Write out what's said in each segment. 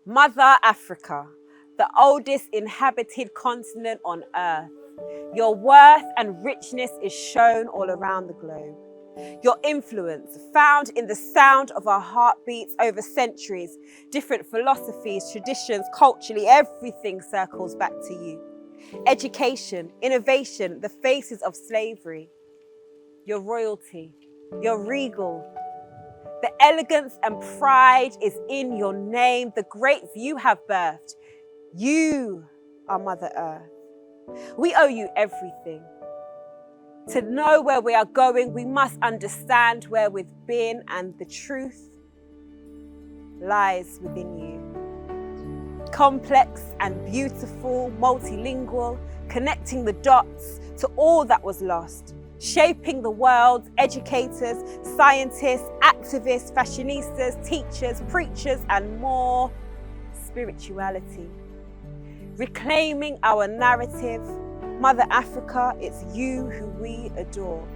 Mother Africa, the oldest inhabited continent on Earth. Your worth and richness is shown all around the globe. Your influence found in the sound of our heartbeats over centuries, different philosophies, traditions, culturally, everything circles back to you. Education, innovation, the faces of slavery. Your royalty, your regal. The elegance and pride is in your name, the greats you have birthed. You are Mother Earth. We owe you everything. To know where we are going, we must understand where we've been, and the truth lies within you. Complex and beautiful, multilingual, connecting the dots to all that was lost. Shaping the world, educators, scientists, activists, fashionistas, teachers, preachers, and more. Spirituality. Reclaiming our narrative. Mother Africa, it's you who we adore.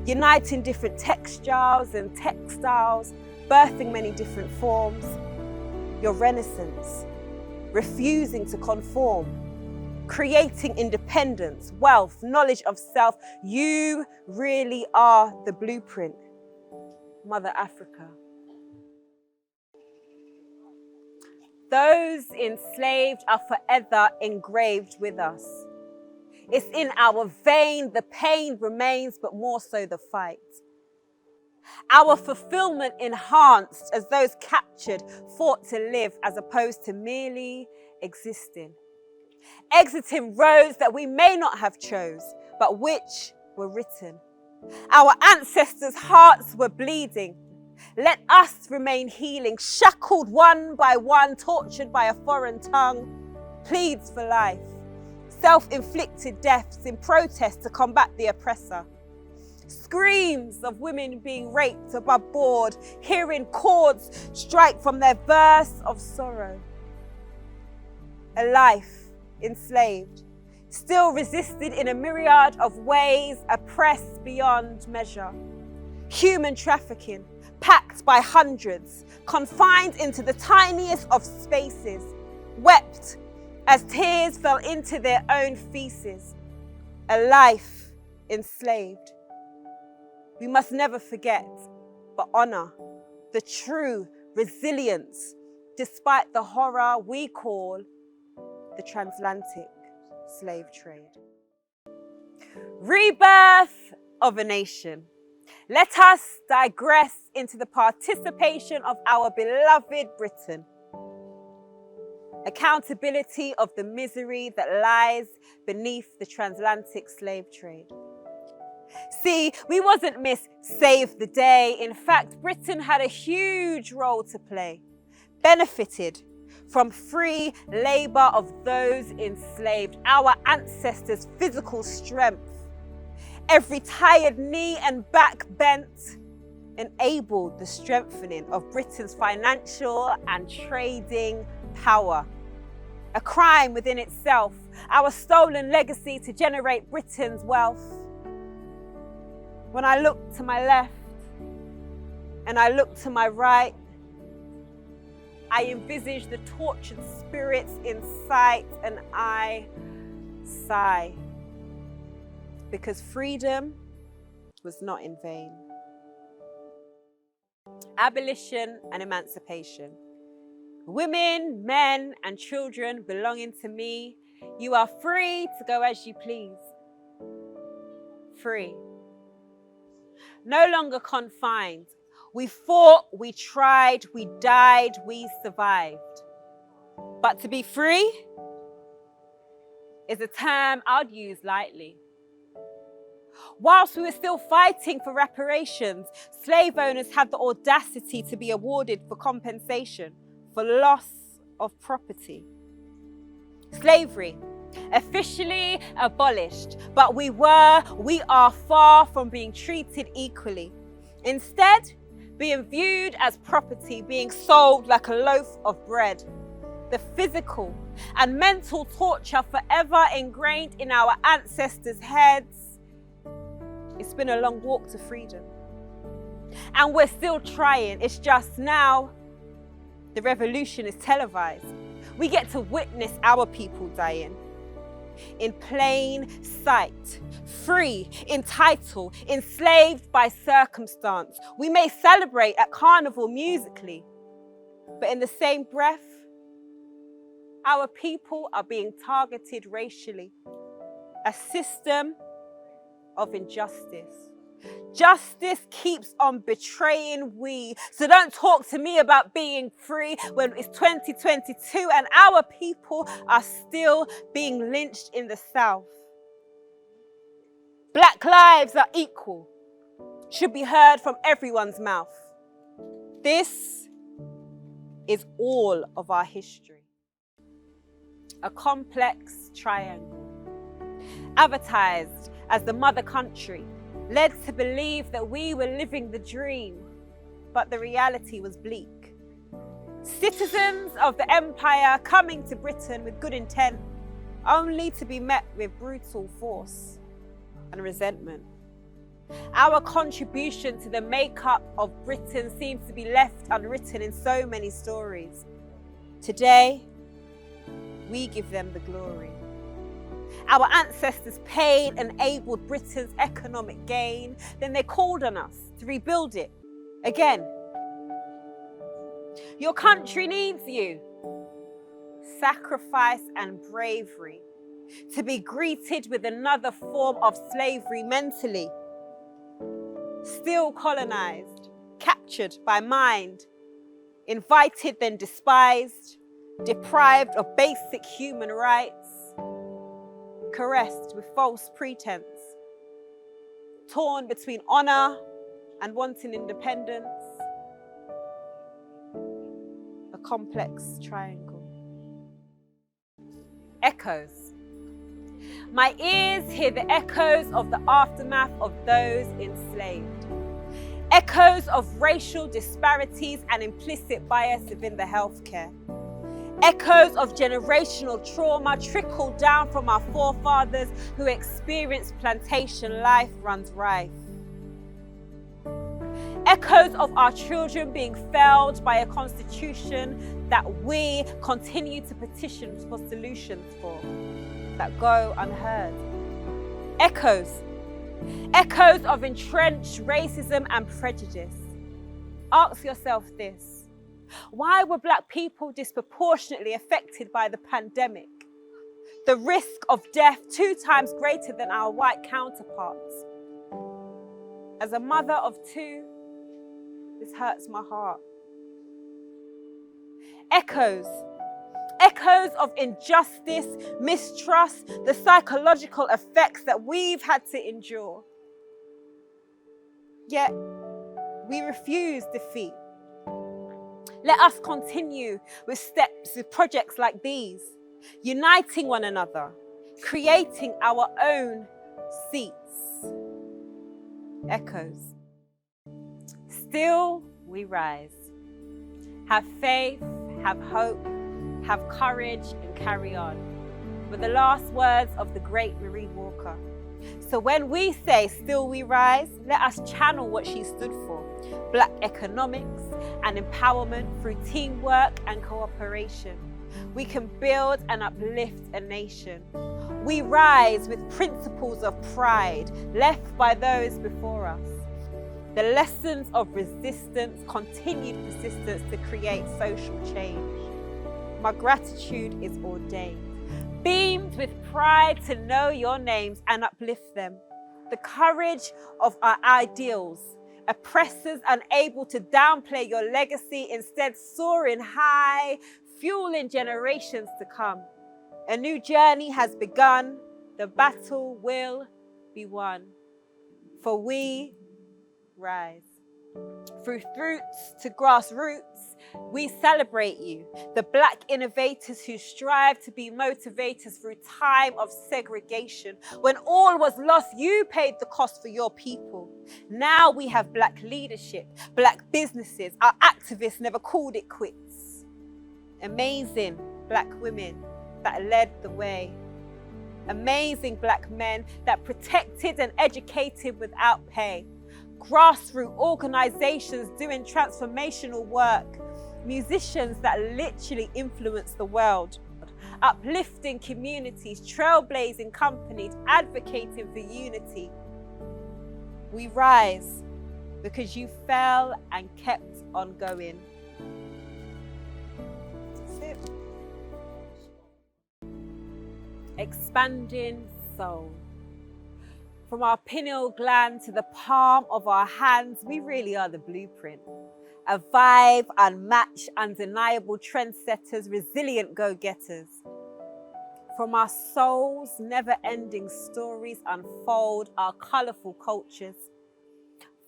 Uniting different textiles and textiles, birthing many different forms. Your renaissance. Refusing to conform. Creating independence, wealth, knowledge of self. You really are the blueprint, Mother Africa. Those enslaved are forever engraved with us. It's in our vein, the pain remains, but more so the fight. Our fulfillment enhanced as those captured fought to live as opposed to merely existing. Exiting roads that we may not have chose, but which were written. Our ancestors' hearts were bleeding. Let us remain healing, shackled one by one, tortured by a foreign tongue, pleads for life, self-inflicted deaths in protest to combat the oppressor. Screams of women being raped above board, hearing chords strike from their verse of sorrow. A life enslaved, still resisted in a myriad of ways, oppressed beyond measure. Human trafficking, packed by hundreds, confined into the tiniest of spaces, wept as tears fell into their own feces. A life enslaved. We must never forget, but honor the true resilience, despite the horror we call the transatlantic slave trade. Rebirth of a nation. Let us digress into the participation of our beloved Britain. Accountability of the misery that lies beneath the transatlantic slave trade. See, we wasn't Miss Save the Day. In fact, Britain had a huge role to play, benefited from free labor of those enslaved, our ancestors' physical strength. Every tired knee and back bent enabled the strengthening of Britain's financial and trading power. A crime within itself, our stolen legacy to generate Britain's wealth. When I look to my left and I look to my right, I envisage the tortured spirits in sight, and I sigh, because freedom was not in vain. Abolition and emancipation. Women, men, and children belonging to me, you are free to go as you please. Free. No longer confined. We fought, we tried, we died, we survived. But to be free is a term I'd use lightly. Whilst we were still fighting for reparations, slave owners had the audacity to be awarded for compensation for loss of property. Slavery, officially abolished, but we are far from being treated equally. Instead, being viewed as property, being sold like a loaf of bread. The physical and mental torture forever ingrained in our ancestors' heads. It's been a long walk to freedom. And we're still trying. It's just now The revolution is televised. We get to witness our people dying. In plain sight, free, entitled, enslaved by circumstance. We may celebrate at carnival musically, but in the same breath, our people are being targeted racially. A system of injustice. Justice keeps on betraying we. So don't talk to me about being free when it's 2022 and our people are still being lynched in the South. Black lives are equal. Should be heard from everyone's mouth. This is all of our history. A complex triangle. Advertised as the mother country, led to believe that we were living the dream, but the reality was bleak. Citizens of the empire coming to Britain with good intent, only to be met with brutal force and resentment. Our contribution to the makeup of Britain seems to be left unwritten in so many stories. Today, we give them the glory. Our ancestors paid and enabled Britain's economic gain. Then they called on us to rebuild it again. Your country needs you. Sacrifice and bravery to be greeted with another form of slavery mentally. Still colonized, captured by mind, invited then despised, deprived of basic human rights, caressed with false pretense, torn between honor and wanting independence. A complex triangle. Echoes. My ears hear the echoes of the aftermath of those enslaved. Echoes of racial disparities and implicit bias within the healthcare. Echoes of generational trauma trickle down from our forefathers who experienced plantation life runs rife. Echoes of our children being failed by a constitution that we continue to petition for solutions for, that go unheard. Echoes. Echoes of entrenched racism and prejudice. Ask yourself this. Why were Black people disproportionately affected by the pandemic? The risk of death 2 times greater than our white counterparts. As a mother of 2, this hurts my heart. Echoes. Echoes of injustice, mistrust, the psychological effects that we've had to endure. Yet, we refuse defeat. Let us continue with projects like these, uniting one another, creating our own seats. Echoes. Still we rise. Have faith, have hope, have courage, and carry on. Were the last words of the great Marie Walker. So when we say still we rise, let us channel what she stood for. Black economics and empowerment through teamwork and cooperation. We can build and uplift a nation. We rise with principles of pride left by those before us. The lessons of resistance, continued persistence to create social change. My gratitude is ordained. Beamed with pride to know your names and uplift them. The courage of our ideals. Oppressors unable to downplay your legacy, instead soaring high, fueling generations to come. A new journey has begun. The battle will be won. For we rise. Through fruits to grassroots, we celebrate you, the Black innovators who strive to be motivators through time of segregation. When all was lost, you paid the cost for your people. Now we have Black leadership, Black businesses. Our activists never called it quits. Amazing Black women that led the way. Amazing Black men that protected and educated without pay. Grassroots organizations doing transformational work. musicians that literally influence the world, uplifting communities, trailblazing companies, advocating for unity. We rise because you fell and kept on going. That's it. Expanding soul. From our pineal gland to the palm of our hands, we really are the blueprint. A vibe, unmatched, undeniable trendsetters, resilient go-getters. From our souls, never-ending stories unfold our colourful cultures.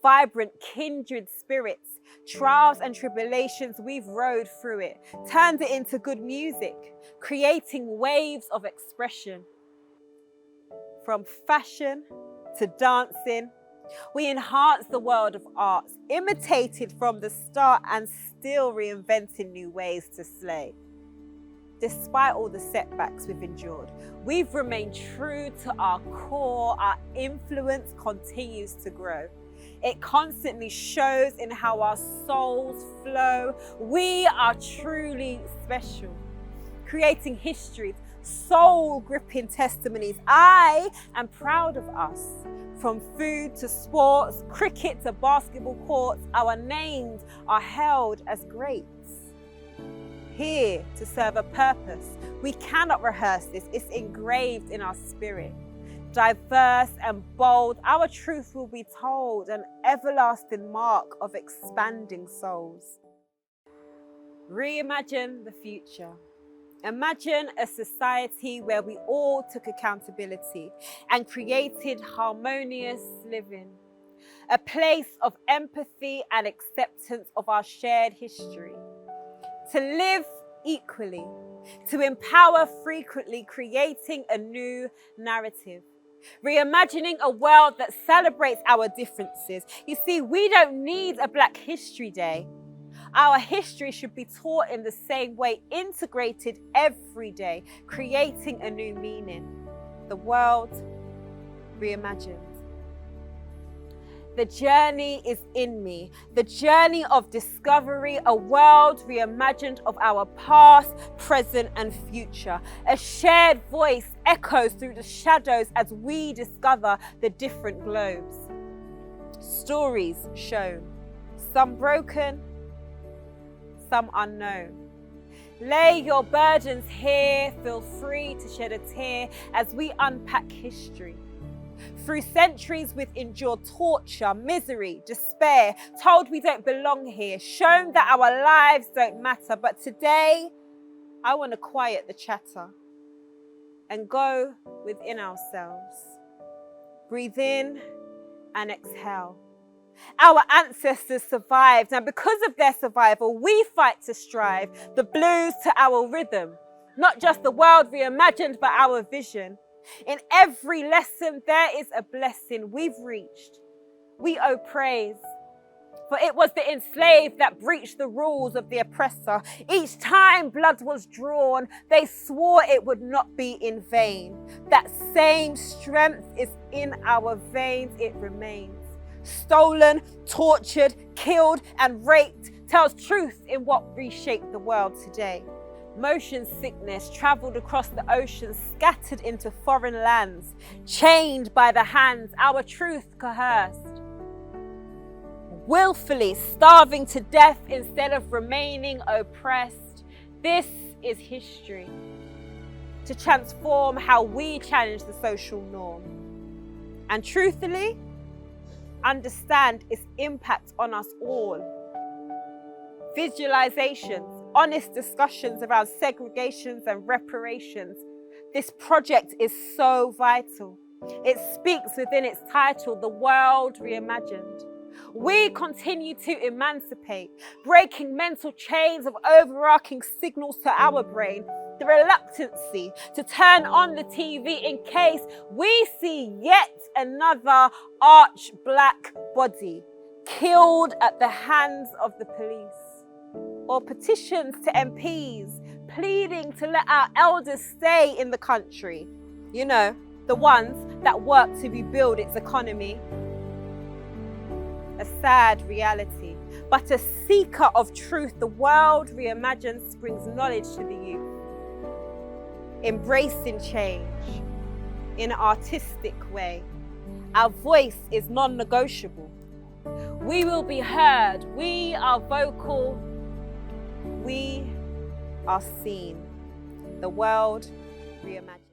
Vibrant, kindred spirits, trials and tribulations, we've rode through it, turned it into good music, creating waves of expression. From fashion to dancing, we enhance the world of arts, imitated from the start and still reinventing new ways to slay. Despite all the setbacks we've endured, we've remained true to our core. Our influence continues to grow. It constantly shows in how our souls flow. We are truly special, creating histories, soul-gripping testimonies. I am proud of us. From food to sports, cricket to basketball courts, our names are held as greats. Here to serve a purpose. We cannot rehearse this, it's engraved in our spirit. Diverse and bold, our truth will be told, an everlasting mark of expanding souls. Reimagine the future. Imagine a society where we all took accountability and created harmonious living. A place of empathy and acceptance of our shared history. To live equally, to empower frequently, creating a new narrative. Reimagining a world that celebrates our differences. You see, we don't need a Black History Day. Our history should be taught in the same way, integrated every day, creating a new meaning. The world reimagined. The journey is in me, the journey of discovery, a world reimagined of our past, present and future. A shared voice echoes through the shadows as we discover the different globes. Stories shown, some broken, some unknown. Lay your burdens here, feel free to shed a tear as we unpack history. Through centuries we've endured torture, misery, despair, told we don't belong here, shown that our lives don't matter. But today, I want to quiet the chatter and go within ourselves. Breathe in and exhale. Our ancestors survived, and because of their survival, we fight to strive. The blues to our rhythm, not just the world reimagined, but our vision. In every lesson, there is a blessing we've reached. We owe praise, for it was the enslaved that breached the rules of the oppressor. Each time blood was drawn, they swore it would not be in vain. That same strength is in our veins, it remains. Stolen, tortured, killed, and raped tells truth in what reshaped the world today. Motion sickness traveled across the ocean, scattered into foreign lands, chained by the hands, our truth coerced. Willfully starving to death instead of remaining oppressed. This is history. To transform how we challenge the social norm. And truthfully, understand its impact on us all. Visualizations, honest discussions around segregations and reparations. This project is so vital. It speaks within its title, The World Reimagined. We continue to emancipate, breaking mental chains of overarching signals to our brain. The reluctancy to turn on the TV in case we see yet another arch black body killed at the hands of the police. Or petitions to MPs pleading to let our elders stay in the country. You know, the ones that work to rebuild its economy. A sad reality. but a seeker of truth. The World Reimagined brings knowledge to the youth, embracing change in an artistic way. Our voice is non-negotiable. We will be heard. We are vocal. We are seen. The World Reimagined.